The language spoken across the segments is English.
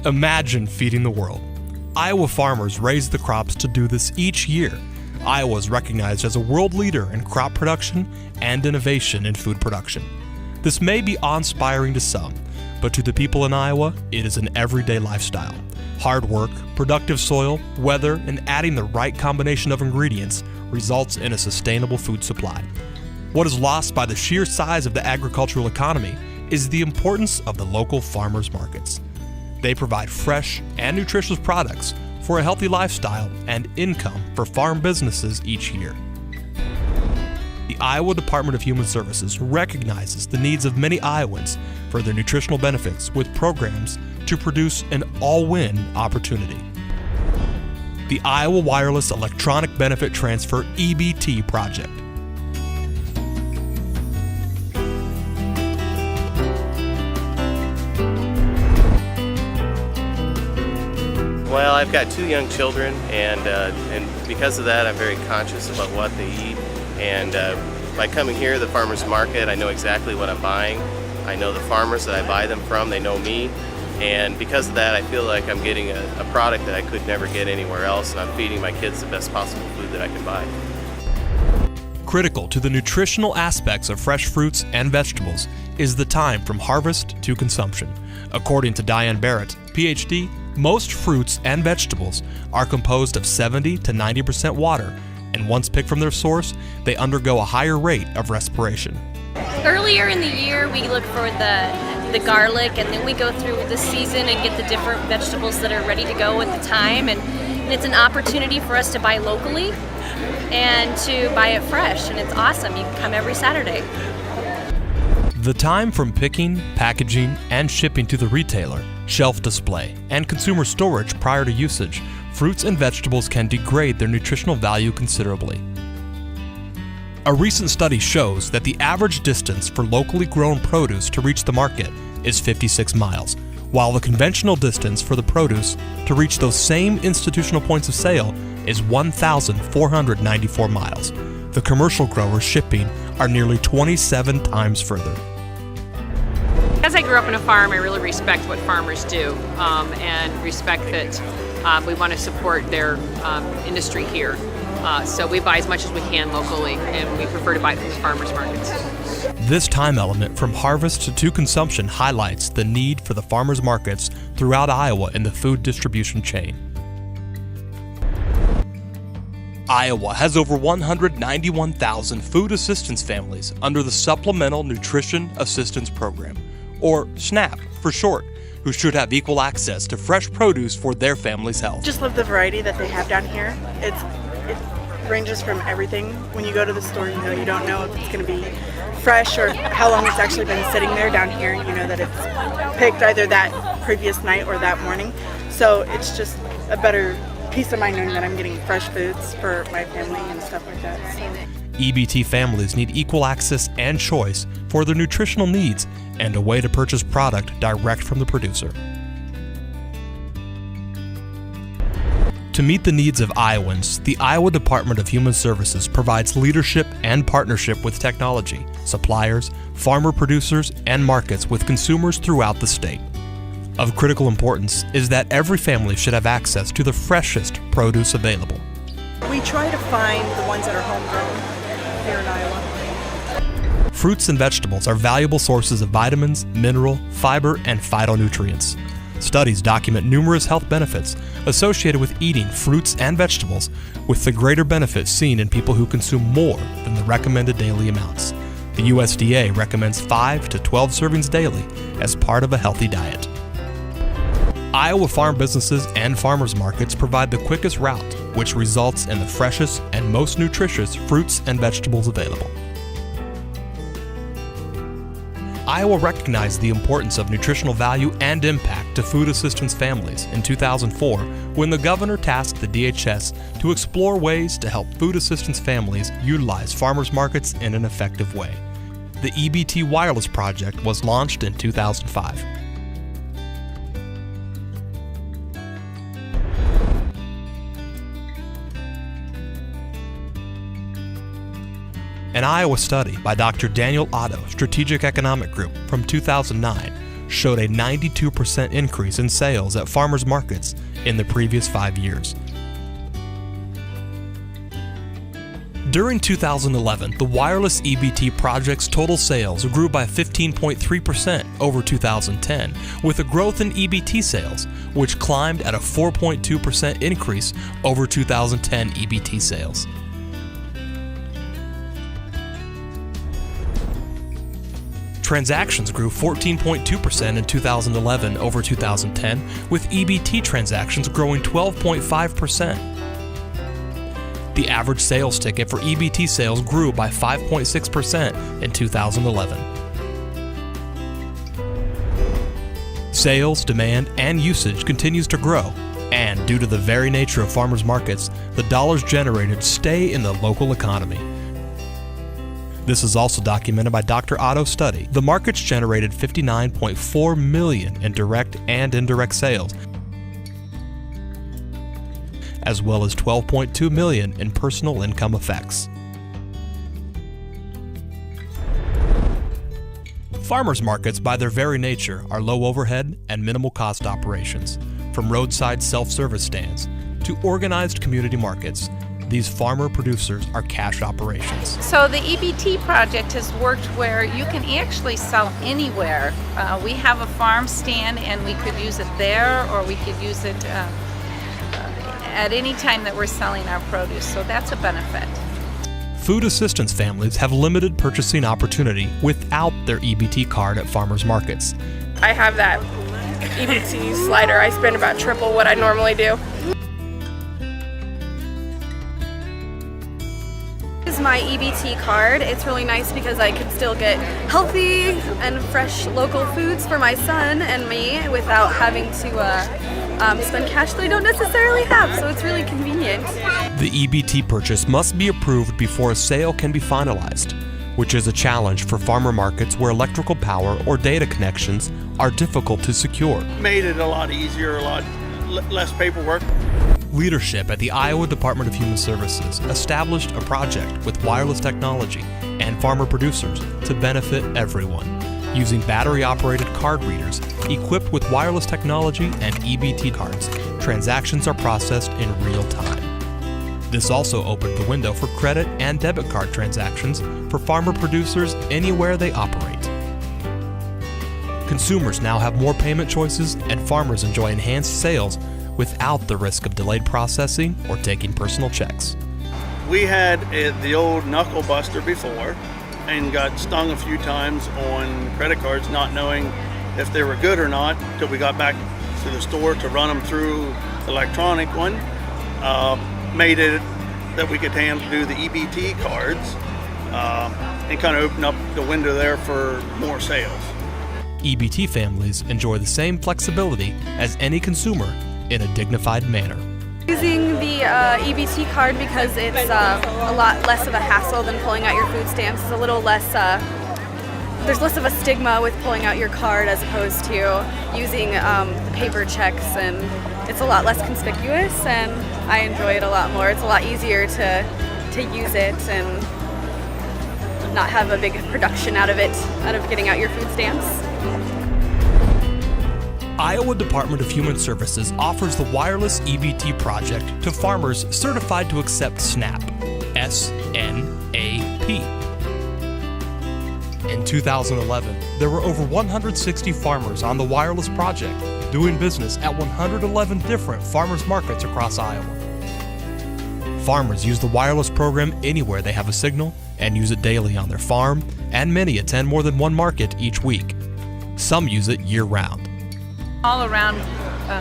Imagine feeding the world. Iowa farmers raise the crops to do this each year. Iowa is recognized as a world leader in crop production and innovation in food production. This may be awe-inspiring to some, but to the people in Iowa, it is an everyday lifestyle. Hard work, productive soil, weather, and adding the right combination of ingredients results in a sustainable food supply. What is lost by the sheer size of the agricultural economy is the importance of the local farmers markets. They provide fresh and nutritious products for a healthy lifestyle and income for farm businesses each year. The Iowa Department of Human Services recognizes the needs of many Iowans for their nutritional benefits with programs to produce an all-win opportunity. The Iowa Wireless Electronic Benefit Transfer EBT project. Well, I've got 2 young children, and because of that, I'm very conscious about what they eat. And by coming here, the farmers market, I know exactly what I'm buying. I know the farmers that I buy them from, they know me. And because of that, I feel like I'm getting a product that I could never get anywhere else, and I'm feeding my kids the best possible food that I can buy. Critical to the nutritional aspects of fresh fruits and vegetables is the time from harvest to consumption. According to Diane Barrett, PhD, most fruits and vegetables are composed of 70 to 90% water, and once picked from their source, they undergo a higher rate of respiration. Earlier in the year, we look for the garlic, and then we go through the season and get the different vegetables that are ready to go at the time, and it's an opportunity for us to buy locally and to buy it fresh, and it's awesome. You can come every Saturday. The time from picking, packaging, and shipping to the retailer, shelf display, and consumer storage prior to usage, fruits and vegetables can degrade their nutritional value considerably. A recent study shows that the average distance for locally grown produce to reach the market is 56 miles, while the conventional distance for the produce to reach those same institutional points of sale is 1,494 miles. The commercial growers shipping are nearly 27 times further. As I grew up on a farm, I really respect what farmers do and respect that we want to support their industry here. So we buy as much as we can locally, and we prefer to buy from the farmers markets. This time element from harvest to consumption highlights the need for the farmers markets throughout Iowa in the food distribution chain. Iowa has over 191,000 food assistance families under the Supplemental Nutrition Assistance Program, or SNAP for short, who should have equal access to fresh produce for their family's health. Just love the variety that they have down here. It ranges from everything. When you go to the store, you don't know if it's going to be fresh or how long it's actually been sitting there. Down here, you know that it's picked either that previous night or that morning. So it's just a better peace of mind knowing that I'm getting fresh foods for my family and stuff like that. So. EBT families need equal access and choice for their nutritional needs and a way to purchase product direct from the producer. To meet the needs of Iowans, the Iowa Department of Human Services provides leadership and partnership with technology, suppliers, farmer producers, and markets with consumers throughout the state. Of critical importance is that every family should have access to the freshest produce available. We try to find the ones that are homegrown here in Iowa. Fruits and vegetables are valuable sources of vitamins, mineral, fiber, and phytonutrients. Studies document numerous health benefits associated with eating fruits and vegetables, with the greater benefits seen in people who consume more than the recommended daily amounts. The USDA recommends 5 to 12 servings daily as part of a healthy diet. Iowa farm businesses and farmers markets provide the quickest route, which results in the freshest and most nutritious fruits and vegetables available. Iowa recognized the importance of nutritional value and impact to food assistance families in 2004 when the governor tasked the DHS to explore ways to help food assistance families utilize farmers markets in an effective way. The EBT Wireless project was launched in 2005. An Iowa study by Dr. Daniel Otto, Strategic Economic Group, from 2009 showed a 92% increase in sales at farmers markets in the previous 5 years. During 2011, the wireless EBT project's total sales grew by 15.3% over 2010, with a growth in EBT sales, which climbed at a 4.2% increase over 2010 EBT sales. Transactions grew 14.2% in 2011 over 2010, with EBT transactions growing 12.5%. The average sales ticket for EBT sales grew by 5.6% in 2011. Sales, demand, and usage continues to grow, and due to the very nature of farmers markets, the dollars generated stay in the local economy. This is also documented by Dr. Otto's study. The markets generated $59.4 million in direct and indirect sales, as well as $12.2 million in personal income effects. Farmers markets, by their very nature, are low overhead and minimal cost operations. From roadside self-service stands to organized community markets, these farmer producers are cash operations. So the EBT project has worked where you can actually sell anywhere. We have a farm stand and we could use it there, or we could use it at any time that we're selling our produce, so that's a benefit. Food assistance families have limited purchasing opportunity without their EBT card at farmers markets. I have that EBT slider. I spend about triple what I normally do. This is my EBT card. It's really nice because I can still get healthy and fresh local foods for my son and me without having to spend cash that I don't necessarily have, so it's really convenient. The EBT purchase must be approved before a sale can be finalized, which is a challenge for farmer markets where electrical power or data connections are difficult to secure. Made it a lot easier, a lot less paperwork. Leadership at the Iowa Department of Human Services established a project with wireless technology and farmer producers to benefit everyone. Using battery-operated card readers equipped with wireless technology and EBT cards, transactions are processed in real time. This also opened the window for credit and debit card transactions for farmer producers anywhere they operate. Consumers now have more payment choices, and farmers enjoy enhanced sales without the risk of delayed processing or taking personal checks. We had the old knuckle buster before and got stung a few times on credit cards, not knowing if they were good or not, until we got back to the store to run them through the electronic one. Made it that we could do the EBT cards and kind of open up the window there for more sales. EBT families enjoy the same flexibility as any consumer in a dignified manner. Using the EBT card because it's a lot less of a hassle than pulling out your food stamps. It's a little less, there's less of a stigma with pulling out your card as opposed to using the paper checks, and it's a lot less conspicuous, and I enjoy it a lot more. It's a lot easier to use it and not have a big production out of getting out your food stamps. Iowa Department of Human Services offers the wireless EBT project to farmers certified to accept SNAP, S-N-A-P. In 2011, there were over 160 farmers on the wireless project, doing business at 111 different farmers markets across Iowa. Farmers use the wireless program anywhere they have a signal and use it daily on their farm, and many attend more than one market each week. Some use it year-round. All around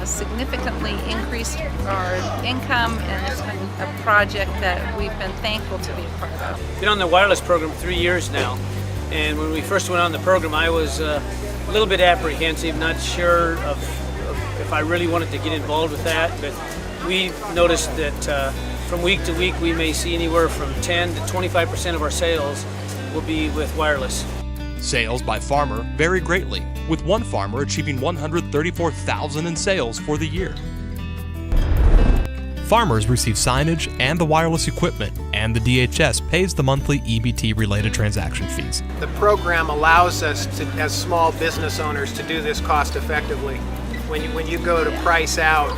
significantly increased our income, and it's been a project that we've been thankful to be a part of. Been on the wireless program 3 years now, and when we first went on the program I was a little bit apprehensive, not sure of if I really wanted to get involved with that, but we noticed that from week to week we may see anywhere from 10 to 25% of our sales will be with wireless. Sales by farmer vary greatly, with one farmer achieving $134,000 in sales for the year. Farmers receive signage and the wireless equipment and the DHS pays the monthly EBT-related transaction fees. The program allows us to, as small business owners, to do this cost effectively. When you go to price out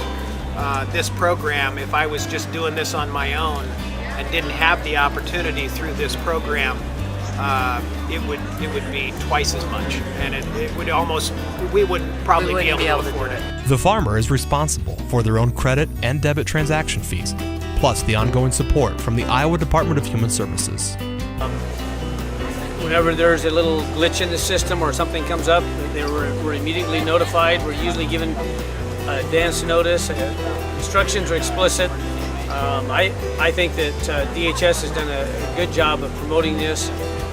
this program, if I was just doing this on my own and didn't have the opportunity through this program, it would be twice as much, and it would almost, we wouldn't probably be able to afford it. The farmer is responsible for their own credit and debit transaction fees, plus the ongoing support from the Iowa Department of Human Services. Whenever there's a little glitch in the system or something comes up, we're immediately notified. We're usually given advance notice. Instructions are explicit. I think that DHS has done a good job of promoting this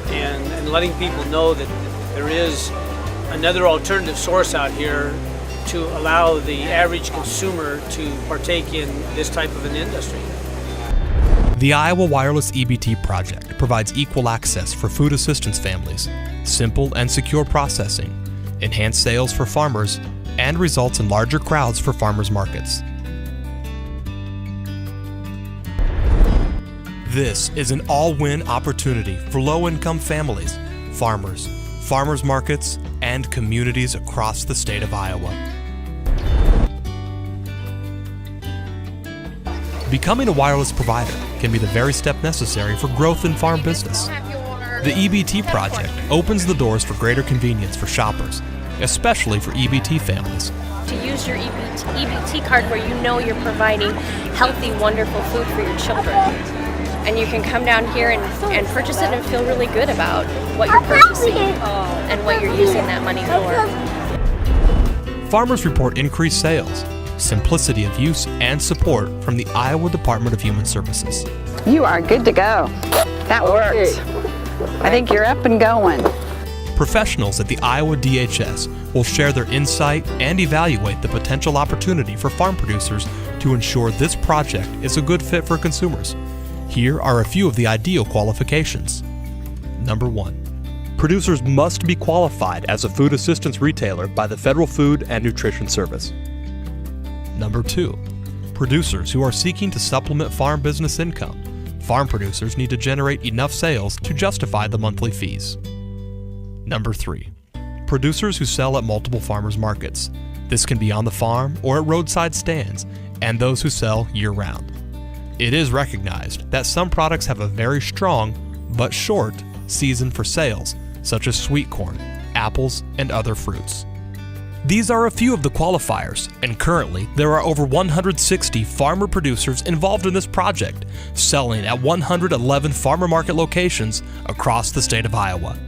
and letting people know that there is another alternative source out here to allow the average consumer to partake in this type of an industry. The Iowa Wireless EBT project provides equal access for food assistance families, simple and secure processing, enhanced sales for farmers, and results in larger crowds for farmers markets. This is an all-win opportunity for low-income families, farmers, farmers markets, and communities across the state of Iowa. Becoming a wireless provider can be the very step necessary for growth in farm business. The EBT project opens the doors for greater convenience for shoppers, especially for EBT families. To use your EBT card where you know you're providing healthy, wonderful food for your children. And you can come down here and purchase it and feel really good about what you're purchasing and what you're using that money for. Farmers report increased sales, simplicity of use, and support from the Iowa Department of Human Services. You are good to go. That works. I think you're up and going. Professionals at the Iowa DHS will share their insight and evaluate the potential opportunity for farm producers to ensure this project is a good fit for consumers. Here are a few of the ideal qualifications. Number 1. Producers must be qualified as a food assistance retailer by the Federal Food and Nutrition Service. Number 2. Producers who are seeking to supplement farm business income. Farm producers need to generate enough sales to justify the monthly fees. Number 3. Producers who sell at multiple farmers markets. This can be on the farm or at roadside stands, and those who sell year-round. It is recognized that some products have a very strong, but short, season for sales, such as sweet corn, apples, and other fruits. These are a few of the qualifiers, and currently there are over 160 farmer producers involved in this project, selling at 111 farmer market locations across the state of Iowa.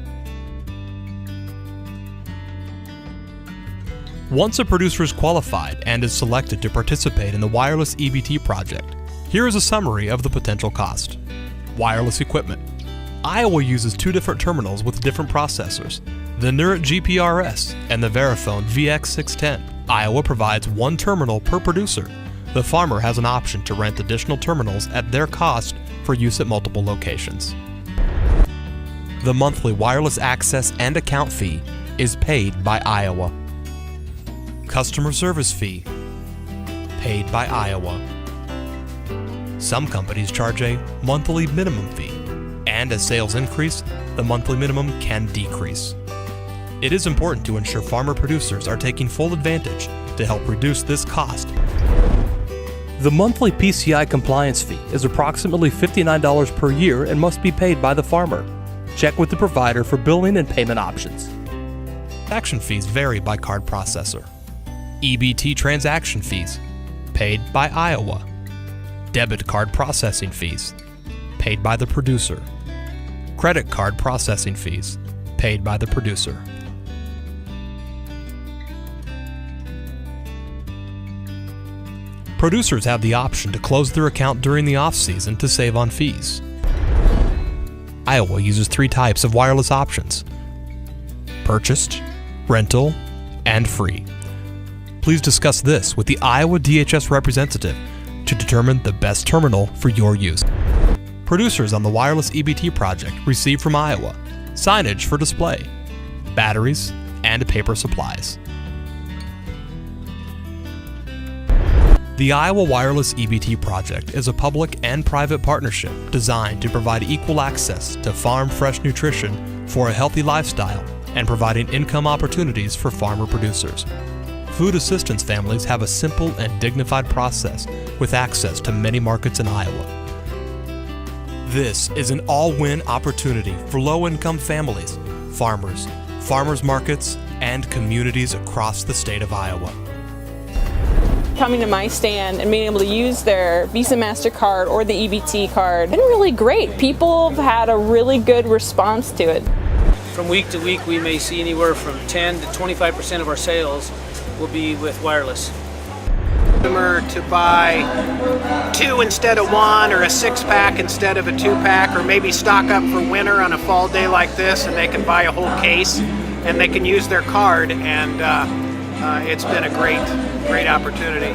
Once a producer is qualified and is selected to participate in the wireless EBT project, here is a summary of the potential cost. Wireless equipment. Iowa uses 2 different terminals with different processors, the Nurit GPRS and the Verifone VX610. Iowa provides 1 terminal per producer. The farmer has an option to rent additional terminals at their cost for use at multiple locations. The monthly wireless access and account fee is paid by Iowa. Customer service fee, paid by Iowa. Some companies charge a monthly minimum fee, and as sales increase, the monthly minimum can decrease. It is important to ensure farmer producers are taking full advantage to help reduce this cost. The monthly PCI compliance fee is approximately $59 per year and must be paid by the farmer. Check with the provider for billing and payment options. Transaction fees vary by card processor. EBT transaction fees, paid by Iowa. Debit card processing fees, paid by the producer. Credit card processing fees, paid by the producer. Producers have the option to close their account during the off-season to save on fees. Iowa uses 3 types of wireless options: purchased, rental, and free. Please discuss this with the Iowa DHS representative to determine the best terminal for your use. Producers on the wireless EBT project receive from Iowa signage for display, batteries, and paper supplies. The Iowa Wireless EBT project is a public and private partnership designed to provide equal access to farm fresh nutrition for a healthy lifestyle and providing income opportunities for farmer producers. Food assistance families have a simple and dignified process with access to many markets in Iowa. This is an all-win opportunity for low-income families, farmers, farmers markets, and communities across the state of Iowa. Coming to my stand and being able to use their Visa MasterCard or the EBT card has been really great. People have had a really good response to it. From week to week, we may see anywhere from 10 to 25% of our sales will be with wireless. To buy 2 instead of 1, or a 6-pack instead of a 2-pack, or maybe stock up for winter on a fall day like this, and they can buy a whole case and they can use their card, and it's been a great opportunity.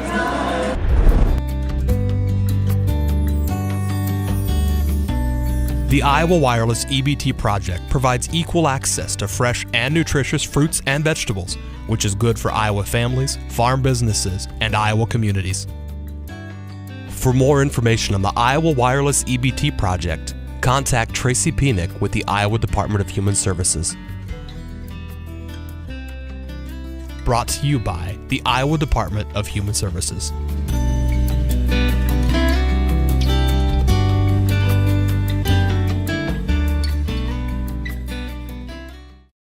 The Iowa Wireless EBT project provides equal access to fresh and nutritious fruits and vegetables, which is good for Iowa families, farm businesses, and Iowa communities. For more information on the Iowa Wireless EBT project, contact Tracy Pienick with the Iowa Department of Human Services. Brought to you by the Iowa Department of Human Services.